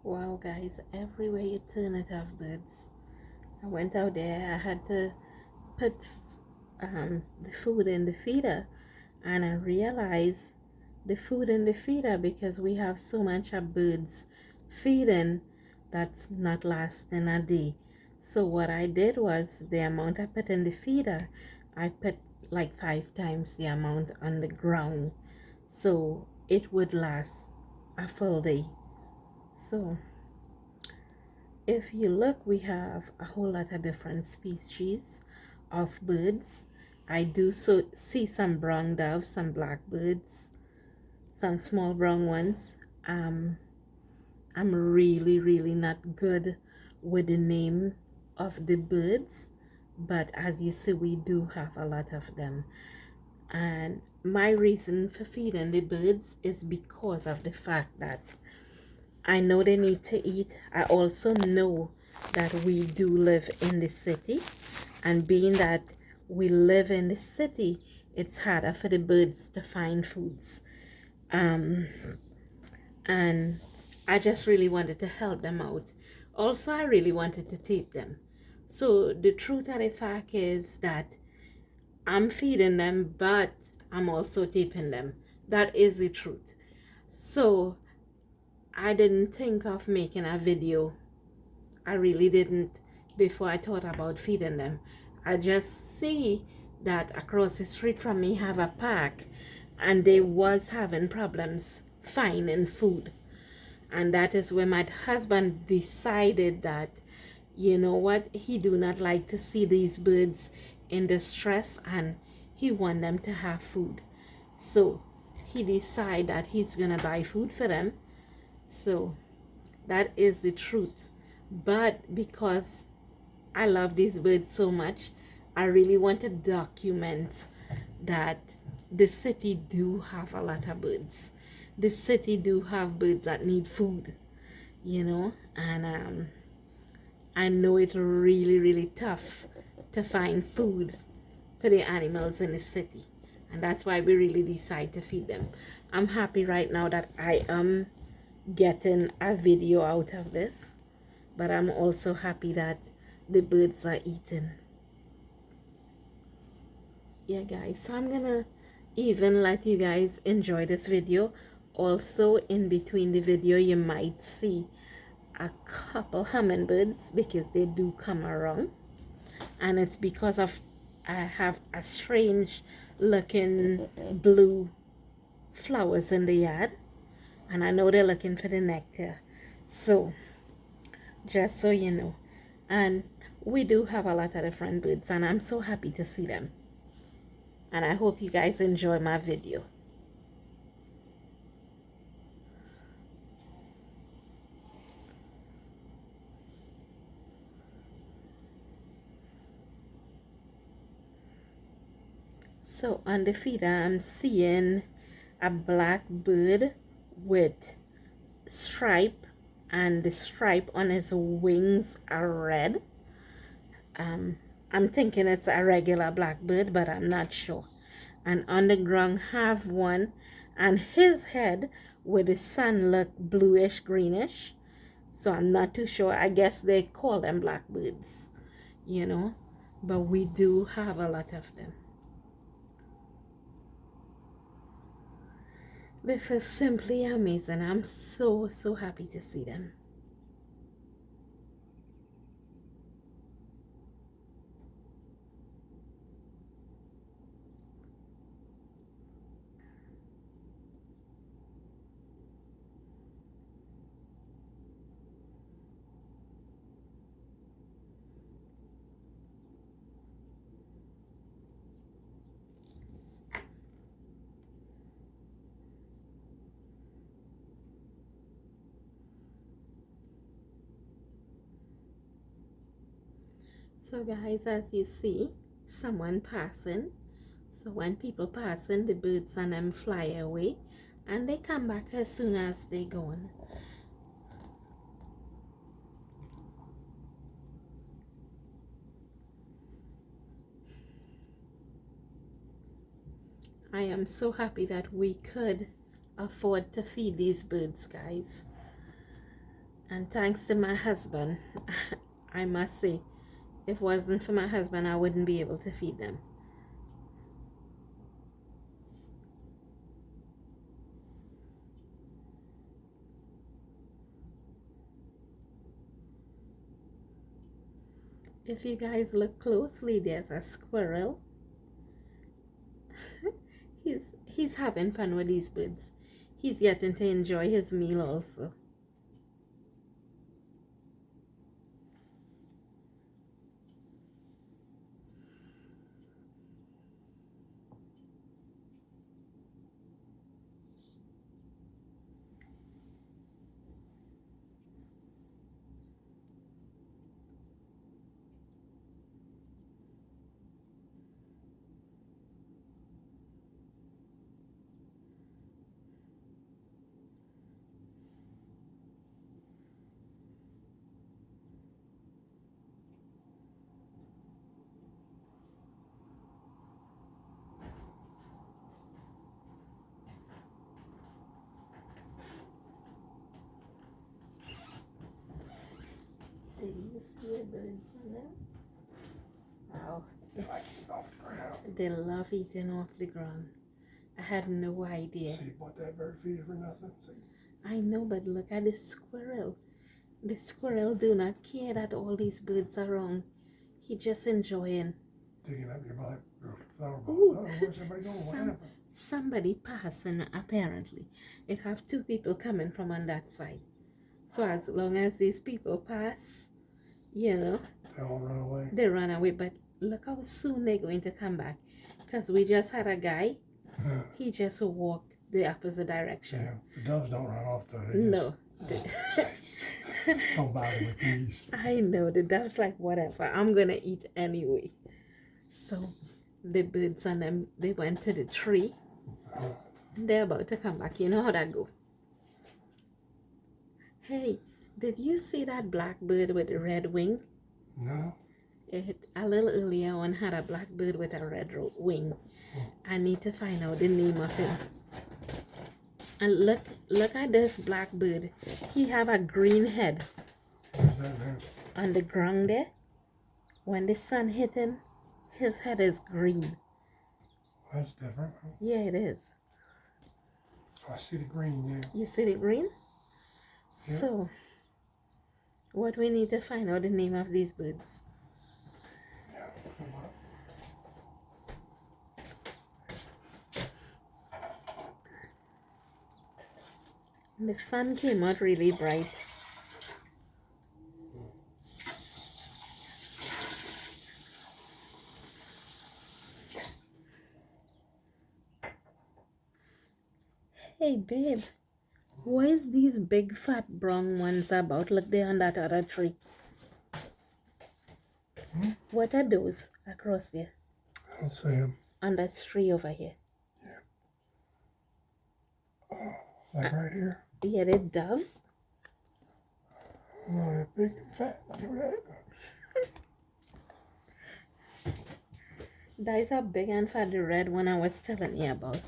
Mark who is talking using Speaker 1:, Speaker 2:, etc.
Speaker 1: Wow, guys, everywhere you turn it have birds. I went out there, I had to put the food in the feeder, and I realized the food in the feeder, because we have so much of birds feeding, that's not lasting a day. So what I did was, the amount I put in the feeder, I put like 5 times the amount on the ground, so it would last a full day. So if you look, we have a whole lot of different species of birds. I do see some brown doves, some blackbirds, some small brown ones. I'm really not good with the name of the birds, but as you see, we do have a lot of them. And my reason for feeding the birds is because of the fact that I know they need to eat. I also know that we do live in the city, and being that we live in the city, it's harder for the birds to find foods. Um, and I just really wanted to help them out. Also, I really wanted to tape them. So the truth of the fact is that I'm feeding them, but I'm also taping them. That is the truth. So I didn't think of making a video. I really didn't before I thought about feeding them. I just see that across the street from me have a park, and they was having problems finding food. And that is when my husband decided that, you know what, he do not like to see these birds in distress, and he want them to have food. So he decided that he's gonna buy food for them. So that is the truth. But because I love these birds so much, I really want to document that the city do have a lot of birds. The city do have birds that need food, and I know it's really tough to find food for the animals in the city, and that's why we really decide to feed them. I'm happy right now that I am getting a video out of this, but I'm also happy that the birds are eating. Yeah, guys, so I'm gonna even let you guys enjoy this video. Also, in between the video, you might see a couple hummingbirds, because they do come around, and it's because of I have a strange looking blue flowers in the yard, and I know they're looking for the nectar. So just so you know, and we do have a lot of different birds, and I'm so happy to see them, and I hope you guys enjoy my video. So on the feeder, I'm seeing a black bird with stripe, and the stripe on his wings are red. I'm thinking it's a regular blackbird, but I'm not sure. And on the ground have one, and his head with the sun look bluish greenish. So I'm not too sure. I guess they call them blackbirds, but we do have a lot of them. This is simply amazing. I'm so happy to see them. So guys, as you see, someone passing. So when people passing, the birds and them fly away, and they come back as soon as they gone. I am so happy that we could afford to feed these birds, guys. And thanks to my husband, I must say, if it wasn't for my husband, I wouldn't be able to feed them. If you guys look closely, there's a squirrel. he's having fun with these birds. He's getting to enjoy his meal also. Did you see the birds on them? Wow. They love eating off the ground. I had no idea.
Speaker 2: See, you bought that bird feeder for nothing. See?
Speaker 1: I know, but look at the squirrel. The squirrel do not care that all these birds are around. He just enjoying.
Speaker 2: Digging up your flower box.
Speaker 1: Ooh.
Speaker 2: Oh, where's everybody going? What happened?
Speaker 1: Somebody passing apparently. It have two people coming from on that side. So as long as these people pass, you know,
Speaker 2: They all run away.
Speaker 1: they run away. But look how soon they're going to come back. Because we just had a guy, he just walked the opposite direction.
Speaker 2: Yeah, the doves don't run off though. They
Speaker 1: No.
Speaker 2: just, don't bother me, please.
Speaker 1: I know, the dove's like, whatever, I'm gonna eat anyway. So the birds on them, they went to the tree. They're about to come back. You know how that go. Hey, did you see that black bird with the red wing?
Speaker 2: No.
Speaker 1: A little earlier on had a black bird with a red wing. I need to find out the name of him. And look at this black bird. He have a green head.
Speaker 2: What's that now?
Speaker 1: On the ground there. When the sun hit him, his head is green.
Speaker 2: That's different.
Speaker 1: Yeah, it is.
Speaker 2: I see the green, yeah.
Speaker 1: You see the green?
Speaker 2: Yeah.
Speaker 1: So, what we need to find out the name of these birds. The sun came out really bright. Hey babe, what is these big fat brown ones about? Look, they're on that other tree. What are those across there?
Speaker 2: I don't see them.
Speaker 1: On that tree over here.
Speaker 2: Like right here.
Speaker 1: Yeah, they're doves.
Speaker 2: No, they're big and fat. Look at that.
Speaker 1: Those are big and fat, the red one I was telling you about.